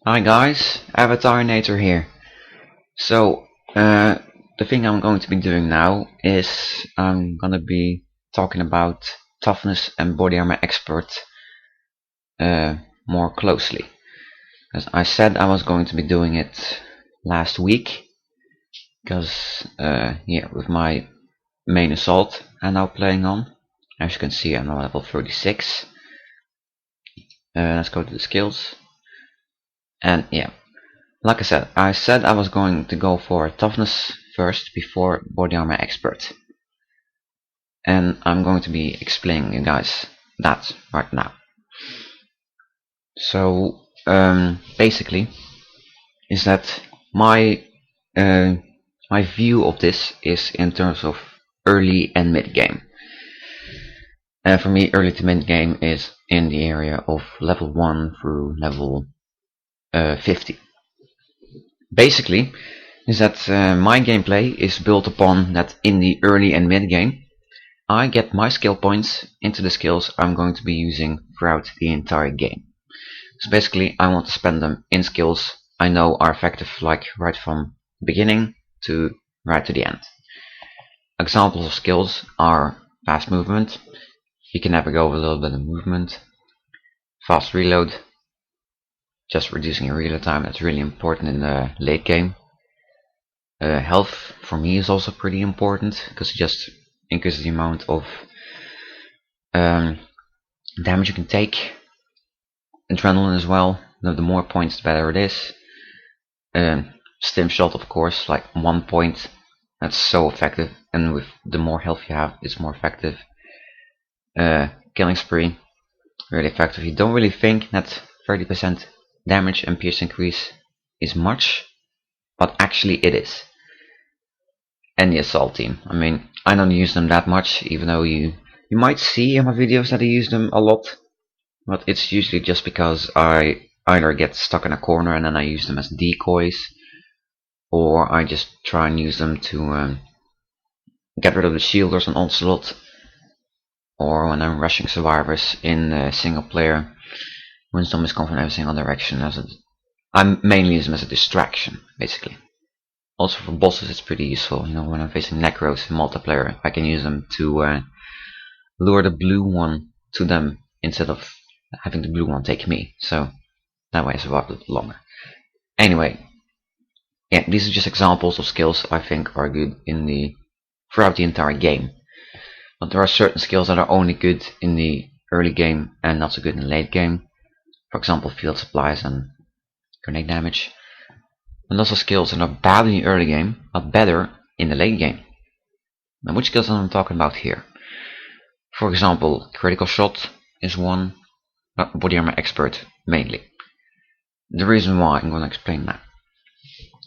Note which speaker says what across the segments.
Speaker 1: Hi guys, Avatarinator here. So, the thing I'm going to be doing now is I'm gonna be talking about Toughness and Body Armour Expert more closely. Because I said I was going to be doing it last week, because yeah, with my main assault I'm now playing on. As you can see, I'm now level 36. Let's go to the skills. And yeah, like I said I was going to go for Toughness first before Body Armour Expert. And I'm going to be explaining you guys that right now. So basically is that my my view of this is in terms of early and mid game. And for me, early to mid game is in the area of level 1 through level 50. Basically is that my gameplay is built upon that in the early and mid game I get my skill points into the skills I'm going to be using throughout the entire game. So basically I want to spend them in skills I know are effective, like right from the beginning to right to the end. Examples of skills are fast movement. You can never go over a little bit of movement. Fast reload, just reducing your reload time, that's really important in the late game. Health for me is also pretty important, because it just increases the amount of damage you can take. Adrenaline as well, the more points the better it is. Stim shot, of course, like 1 point, that's so effective, and with the more health you have, it's more effective. Killing spree, really effective. You don't really think that 30% damage and pierce increase is much, but actually it is. And the assault team, I mean, I don't use them that much, even though you might see in my videos that I use them a lot, but it's usually just because I either get stuck in a corner and then I use them as decoys, or I just try and use them to get rid of the shield or an onslaught, or when I'm rushing survivors in single player, when zombies come from every single direction. I mainly use them as a distraction, basically. Also for bosses it's pretty useful, you know, when I'm facing necros in multiplayer, I can use them to lure the blue one to them instead of having the blue one take me, so that way I survive a little longer. Anyway, yeah, these are just examples of skills I think are good throughout the entire game. But there are certain skills that are only good in the early game and not so good in the late game. For example, field supplies and grenade damage. And also skills that are bad in the early game, but better in the late game. Now, which skills am I talking about here? For example, critical shot is one. Body Armour Expert mainly. The reason why, I'm going to explain that,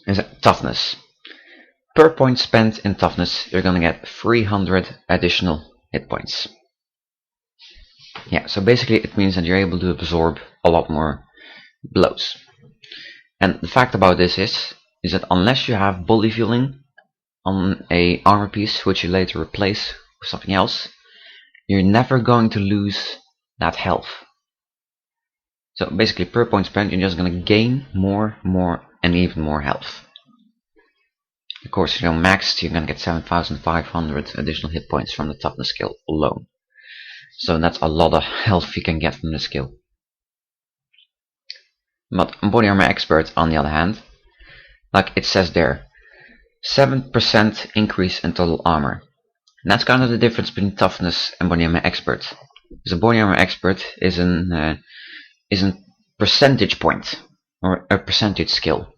Speaker 1: is that Toughness. Per point spent in Toughness, you're going to get 300 additional hit points. Yeah, so basically it means that you're able to absorb a lot more blows. And the fact about this is that unless you have body fueling on a armor piece, which you later replace with something else, you're never going to lose that health. So basically per point spent, you're just going to gain more, and even more health. Of course, if you're maxed, you're going to get 7,500 additional hit points from the Toughness skill alone. So that's a lot of health you can get from the skill. But Body Armour Expert, on the other hand, like it says there, 7% increase in total armor. And that's kind of the difference between Toughness and Body Armour Expert. Because a Body Armour Expert is a percentage point, or a percentage skill.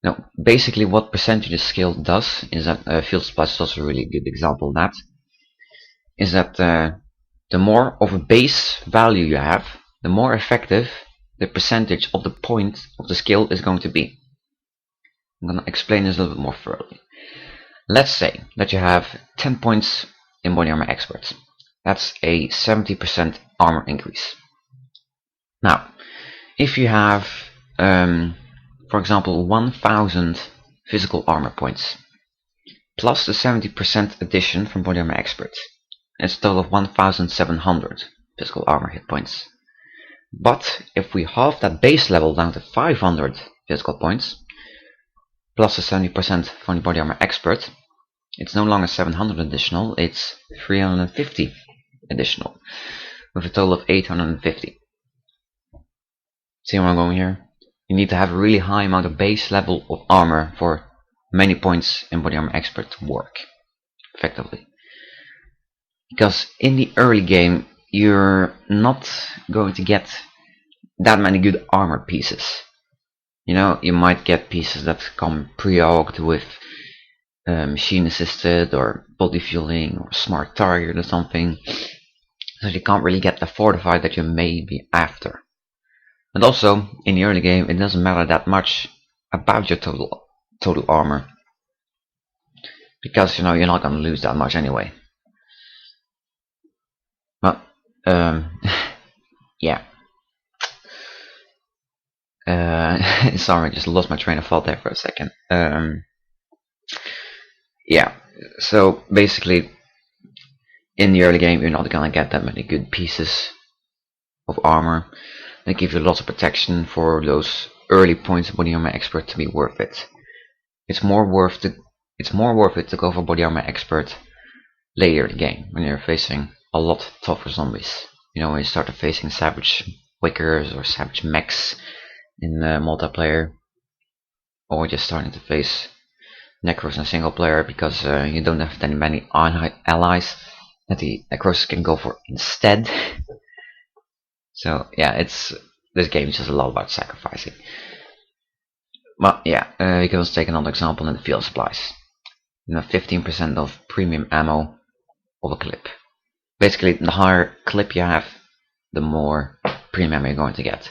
Speaker 1: Now, basically what percentage skill does is that field supplies is also a really good example of that. Is that the more of a base value you have, the more effective the percentage of the point of the skill is going to be. I'm going to explain this a little bit more thoroughly. Let's say that you have 10 points in Body Armour Expert. That's a 70% armor increase. Now, if you have for example 1000 physical armor points plus the 70% addition from Body Armour Expert, it's a total of 1700 physical armor hit points. But if we halve that base level down to 500 physical points, plus the 70% from the Body Armour Expert, it's no longer 700 additional, it's 350 additional, with a total of 850. See where I'm going here? You need to have a really high amount of base level of armor for many points in Body Armour Expert to work effectively. Because in the early game, you're not going to get that many good armor pieces. You know, you might get pieces that come pre-augged with machine assisted or body fueling or smart target or something, so you can't really get the fortified that you may be after. And also, in the early game, it doesn't matter that much about your total armor, because you know you're not going to lose that much anyway. But yeah. Sorry, I just lost my train of thought there for a second. Yeah, so basically, in the early game, you're not gonna get that many good pieces of armor. They give you lots of protection for those early points of Body Armour Expert to be worth it. It's more worth it to go for Body Armour Expert later in the game when you're facing a lot tougher zombies. You know, when you start facing savage wickers or savage mechs in multiplayer, or just starting to face necros in single player because you don't have that many allies that the necros can go for instead. So yeah, this game is just a lot about sacrificing. But yeah, we can also take another example in the field supplies. You know, 15% of premium ammo of a clip. Basically, the higher clip you have, the more premium ammo you're going to get.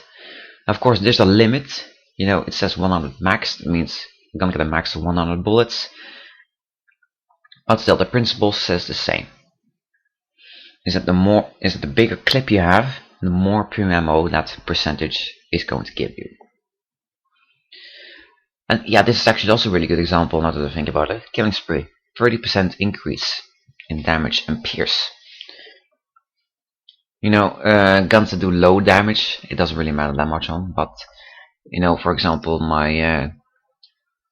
Speaker 1: Of course, there's a limit. You know, it says 100 max. It means you're gonna get a max of 100 bullets. But still, the principle says the same. Is that the bigger clip you have, the more premium ammo that percentage is going to give you. And yeah, this is actually also a really good example now that I think about it. Killing spree, 30% increase in damage and pierce. You know, guns that do low damage, it doesn't really matter that much on, but you know, for example, my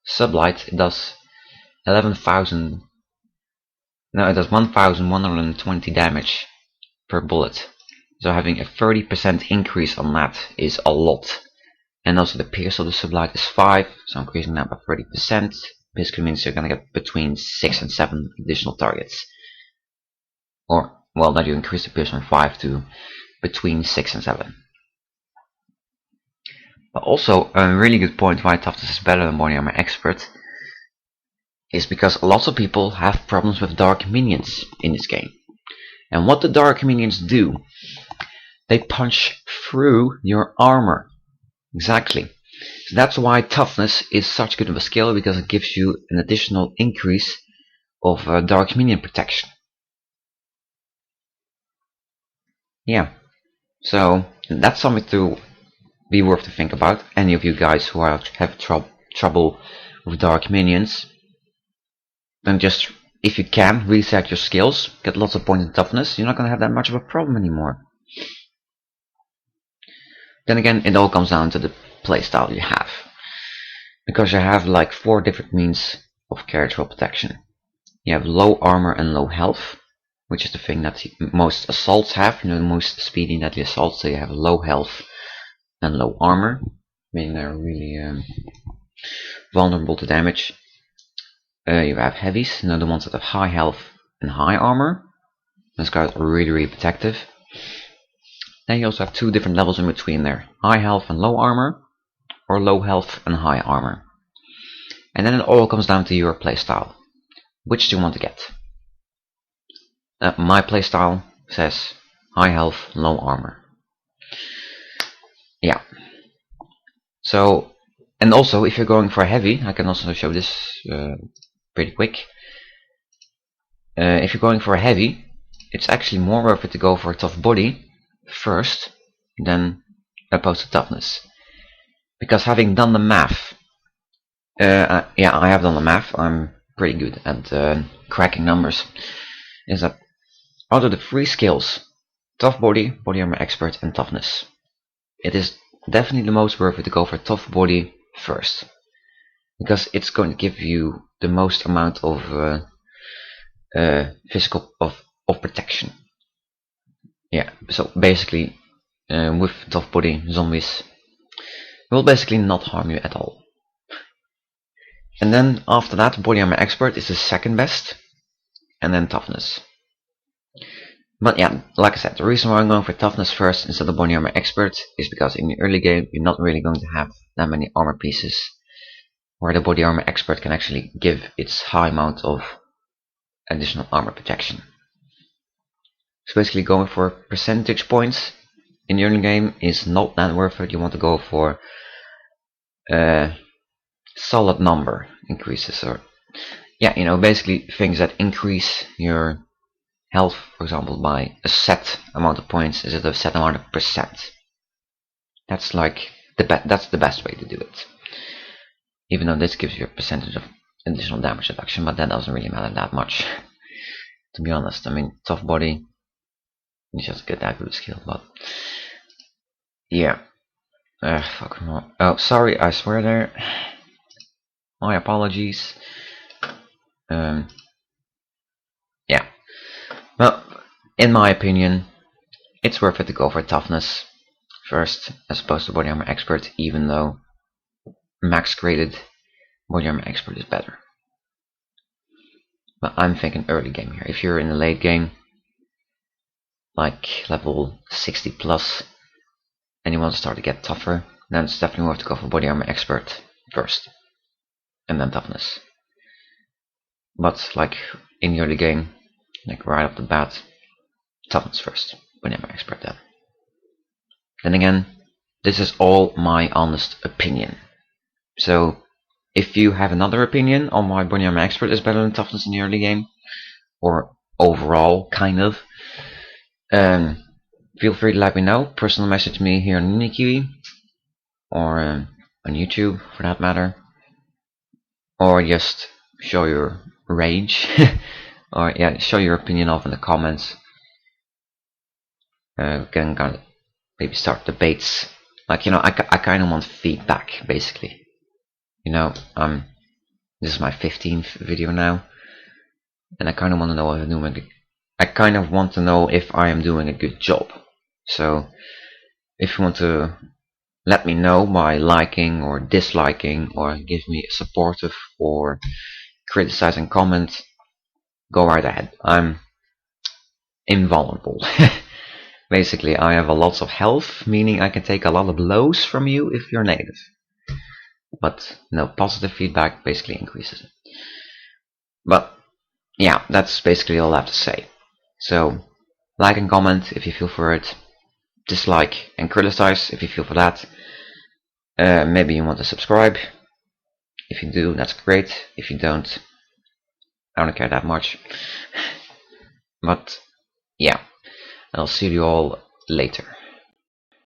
Speaker 1: sublight, it does 1120 damage per bullet. So having a 30% increase on that is a lot. And also the pierce of the sublight is 5, so increasing that by 30% basically means you're gonna get between 6 and 7 additional targets. Or, well, that you increase the pierce from 5 to between 6 and 7. But also, a really good point why Toughness is better than Body Armour Expert is because lots of people have problems with dark minions in this game. And what the dark minions do, they punch through your armor. Exactly. So that's why Toughness is such good of a skill, because it gives you an additional increase of dark minion protection. Yeah, so that's something to be worth to think about. Any of you guys who have trouble with dark minions, then just, if you can, reset your skills, get lots of points in Toughness, you're not going to have that much of a problem anymore. Then again, it all comes down to the playstyle you have, because you have like 4 different means of character protection. You have low armor and low health, which is the thing that most assaults have. You know, the most speedy deadly assaults, so you have low health and low armor, meaning they're really vulnerable to damage. You have heavies, you know, the ones that have high health and high armor. Those guys are really, really protective. Then you also have 2 different levels in between there: high health and low armor, or low health and high armor. And then it all comes down to your playstyle. Which do you want to get? My playstyle says high health, low armor. Yeah. So, and also if you're going for heavy, I can also show this pretty quick. If you're going for a heavy, it's actually more worth it to go for a tough body first than opposed to Toughness. Because having done the math, yeah, I have done the math, I'm pretty good at cracking numbers, is that out of the 3 skills, Tough Body, Body Armour Expert and Toughness, it is definitely the most worth it to go for tough body first, because it's going to give you the most amount of physical of protection. Yeah, so basically with tough body, zombies will basically not harm you at all. And then after that, Body Armour Expert is the second best, and then Toughness. But yeah, like I said, the reason why I'm going for Toughness first instead of Body Armour Expert is because in the early game you're not really going to have that many armor pieces, where the Body Armour Expert can actually give its high amount of additional armor protection. So basically going for percentage points in the early game is not that worth it. You want to go for solid number increases, or yeah, you know, basically things that increase your health, for example, by a set amount of points instead of a set amount of percent. That's like that's the best way to do it. Even though this gives you a percentage of additional damage reduction, but that doesn't really matter that much. To be honest, I mean, tough body, you just get that good skill, but yeah. Fuck no. Oh, sorry, I swear there. My apologies. Yeah. Well, in my opinion, it's worth it to go for Toughness first, as opposed to Body Armour Expert, even though max graded Body Armour Expert is better. But I'm thinking early game here. If you're in the late game, like level 60 plus, and you want to start to get tougher, then it's definitely worth to go for Body Armour Expert first, and then Toughness. But like in the early game, like right off the bat, Toughness first, Body Armour Expert then. Then again, this is all my honest opinion. So if you have another opinion on why Body Armour Expert is better than Toughness in the early game, or overall kind of, feel free to let me know. Personal message me here on Unikiwi, or on YouTube for that matter, or just show your rage, or yeah, show your opinion off in the comments. We can kind of maybe start debates. Like, you know, I kind of want feedback, basically. You know, this is my 15th video now, and I kind of want to know if I'm doing I kind of want to know if I am doing a good job. So if you want to let me know by liking or disliking, or give me a supportive or criticizing comment, go right ahead. I'm invulnerable. Basically, I have a lot of health, meaning I can take a lot of blows from you if you're native. But no, positive feedback basically increases it. But yeah, that's basically all I have to say. So like and comment if you feel for it, dislike and criticize if you feel for that. Maybe you want to subscribe. If you do, that's great. If you don't, I don't care that much. But yeah, I'll see you all later.